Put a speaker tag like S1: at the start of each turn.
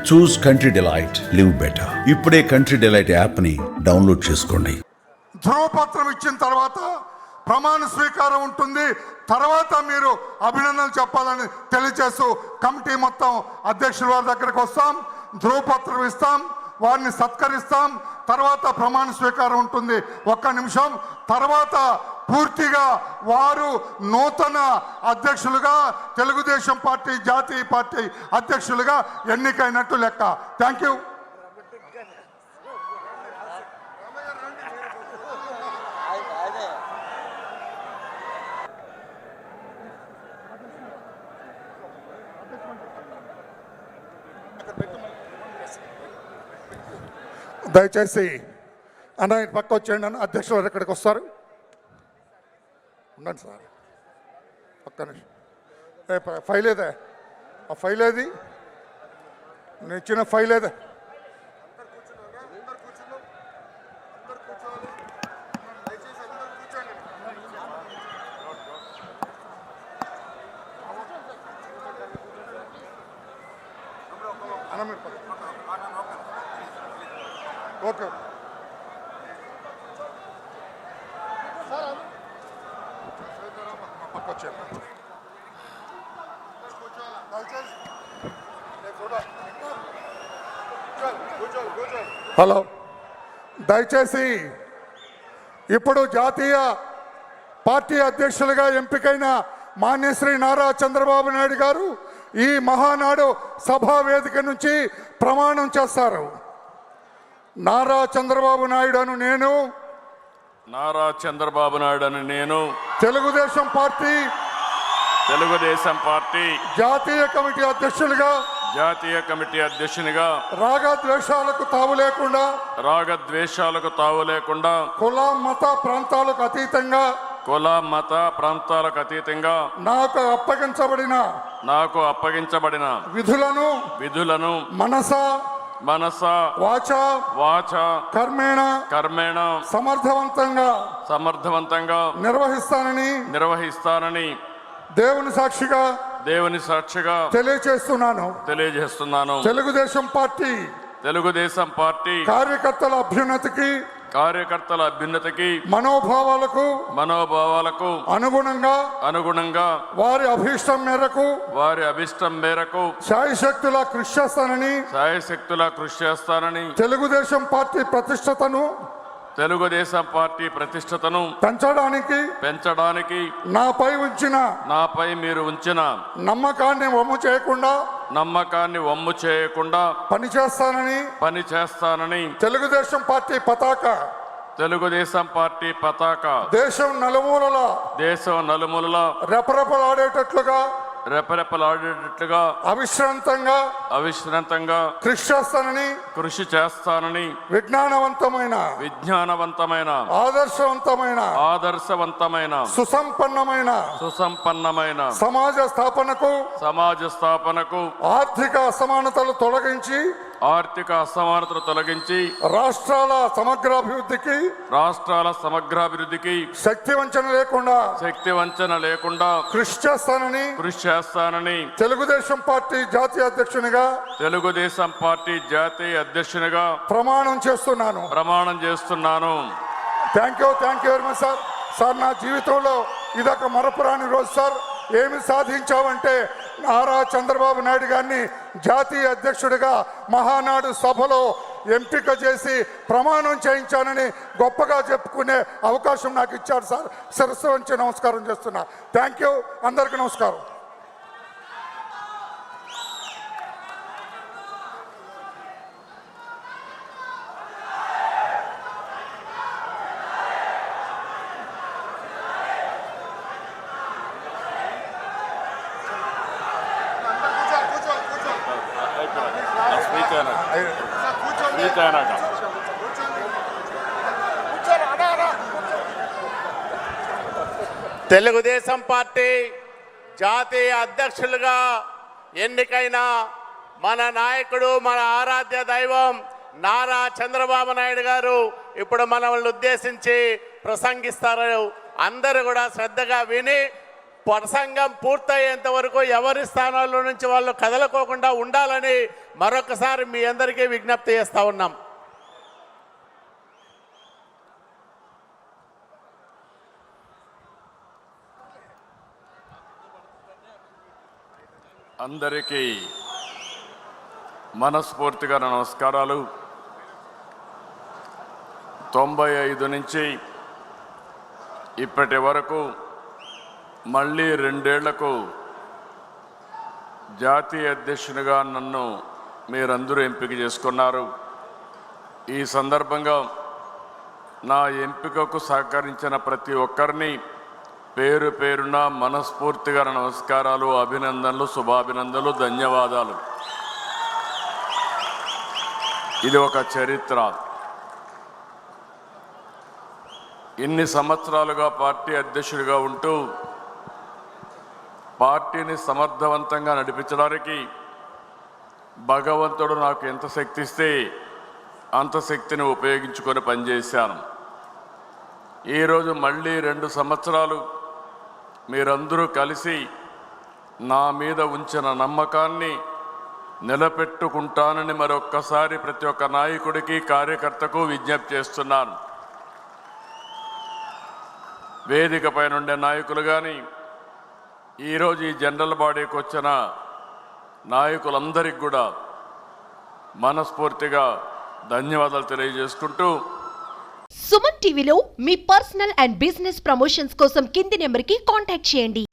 S1: చూస్ country delight, live better. ఇప్పుడే country delight app ని download చేసుకోండి.
S2: ధ్రువపత్రం ఇచ్చిన తర్వాత ప్రమాణ స్వీకారం ఉంటుంది. తర్వాత మీరు అభినందనలు చెప్పాలని తెలియజేస్తూ కమిటీ మొత్తం అధ్యక్షుల వారి దగ్గరకు వస్తాం, ధ్రువపత్రం ఇస్తాం, వారిని సత్కరిస్తాం. తర్వాత ప్రమాణ స్వీకారం ఉంటుంది. ఒక్క నిమిషం తర్వాత పూర్తిగా వారు నూతన అధ్యక్షులుగా తెలుగుదేశం పార్టీ జాతీయ పార్టీ అధ్యక్షులుగా ఎన్నికైనట్టు లెక్క. Thank you. దయచేసి అన్న పక్క వచ్చేయండి అన్న. అధ్యక్షులు వారు ఎక్కడికి వస్తారు? ఉండండి సార్, పక్క నిమిషం. ఫైల్ ఏదే? ఆ ఫైల్ ఏది? నేను ఇచ్చిన ఫైల్ ఏదే? అన్న మీరు ఓకే. హలో, దయచేసి ఇప్పుడు జాతీయ పార్టీ అధ్యక్షులుగా ఎంపికైన మాన్యశ్రీ నారా చంద్రబాబు నాయుడు గారు ఈ మహానాడు సభా వేదిక నుంచి ప్రమాణం చేస్తారు. నారా చంద్రబాబు నాయుడు అను నేను,
S3: నారా చంద్రబాబు నాయుడు అని నేను
S2: తెలుగుదేశం పార్టీ జాతీయ కమిటీ అధ్యక్షునిగా రాగద్వేషాలకు తావు లేకుండా కుల మత ప్రాంతాలకు అతీతంగా నాకు అప్పగించబడిన విధులను మనస వాచ కర్మేణ సమర్థవంతంగా నిర్వహిస్తానని దేవుని సాక్షిగా తెలియజేస్తున్నాను. తెలుగుదేశం పార్టీ కార్యకర్తల అభ్యున్నతికి మనోభావాలకు అనుగుణంగా వారి అభీష్టం మేరకు శాయశక్తులా కృషి చేస్తానని తెలుగుదేశం పార్టీ ప్రతిష్టతను పెంచడానికి నాపై మీరు ఉంచిన నమ్మకాన్ని వమ్ము చేయకుండా పనిచేస్తానని తెలుగుదేశం పార్టీ పతాక దేశం నలుమూలలా రెపరెపలాడేటట్లుగా అవిశ్రాంతంగా కృషి చేస్తానని విజ్ఞానవంతమైన ఆదర్శవంతమైన సుసంపన్నమైన సమాజ స్థాపనకు ఆర్థిక అసమానతలు తొలగించి రాష్ట్రాల సమగ్రాభివృద్ధికి శక్తి వంచన లేకుండా కృషి చేస్తానని తెలుగుదేశం పార్టీ జాతీయ అధ్యక్షునిగా ప్రమాణం చేస్తున్నాను. Thank you very much sir. నా జీవితంలో ఇదొక మరపురాని రోజు సార్. ఏమి సాధించావంటే నారా చంద్రబాబు నాయుడు గారిని జాతీయ అధ్యక్షుడిగా మహానాడు సభలో ఎంపిక చేసి ప్రమాణం చేయించానని గొప్పగా చెప్పుకునే అవకాశం నాకు ఇచ్చారు సార్. శిరస్సు వంచి నమస్కారం చేస్తున్నా. Thank you. అందరికీ నమస్కారం.
S4: తెలుగుదేశం పార్టీ జాతీయ అధ్యక్షులుగా ఎన్నికైన మన నాయకుడు, మన ఆరాధ్య దైవం నారా చంద్రబాబు నాయుడు గారు ఇప్పుడు మనల్ని ఉద్దేశించి ప్రసంగిస్తారు. అందరూ కూడా శ్రద్ధగా విని ప్రసంగం పూర్తయ్యేంత వరకు ఎవరి స్థానాల్లో నుంచి వాళ్ళు కదలకోకుండా ఉండాలని మరొకసారి మీ అందరికీ విజ్ఞప్తి చేస్తా ఉన్నాం.
S3: అందరికీ మనస్ఫూర్తిగా నమస్కారాలు. 95 నుంచి ఇప్పటి వరకు మళ్ళీ 2 ఏళ్లకు జాతీయ అధ్యక్షునిగా నన్ను మీరందరూ ఎంపిక చేసుకున్నారు. ఈ సందర్భంగా నా ఎంపికకు సహకరించిన ప్రతి ఒక్కరిని పేరు పేరున మనస్ఫూర్తిగా నమస్కారాలు, అభినందనలు, శుభాభినందనలు, ధన్యవాదాలు. ఇది ఒక చరిత్ర. ఇన్ని సంవత్సరాలుగా పార్టీ అధ్యక్షుడిగా ఉంటూ పార్టీని సమర్థవంతంగా నడిపించడానికి భగవంతుడు నాకు ఎంత శక్తి ఇస్తే అంత శక్తిని ఉపయోగించుకొని పనిచేశాను. ఈరోజు మళ్ళీ 2 సంవత్సరాలు మీరందరూ కలిసి నా మీద ఉంచిన నమ్మకాన్ని నిలబెట్టుకుంటానని మరొక్కసారి ప్రతి ఒక్క నాయకుడికి, కార్యకర్తకు విజ్ఞప్తి చేస్తున్నాను. వేదిక పైన ఉండే నాయకులు కానీ, ఈరోజు ఈ జనరల్ బాడీకి వచ్చిన నాయకులందరికీ కూడా మనస్ఫూర్తిగా ధన్యవాదాలు తెలియజేసుకుంటూ,
S5: సుమన్ టీవీలో మీ పర్సనల్ అండ్ బిజినెస్ ప్రమోషన్స్ కోసం కింది నెంబర్కి కాంటాక్ట్ చేయండి.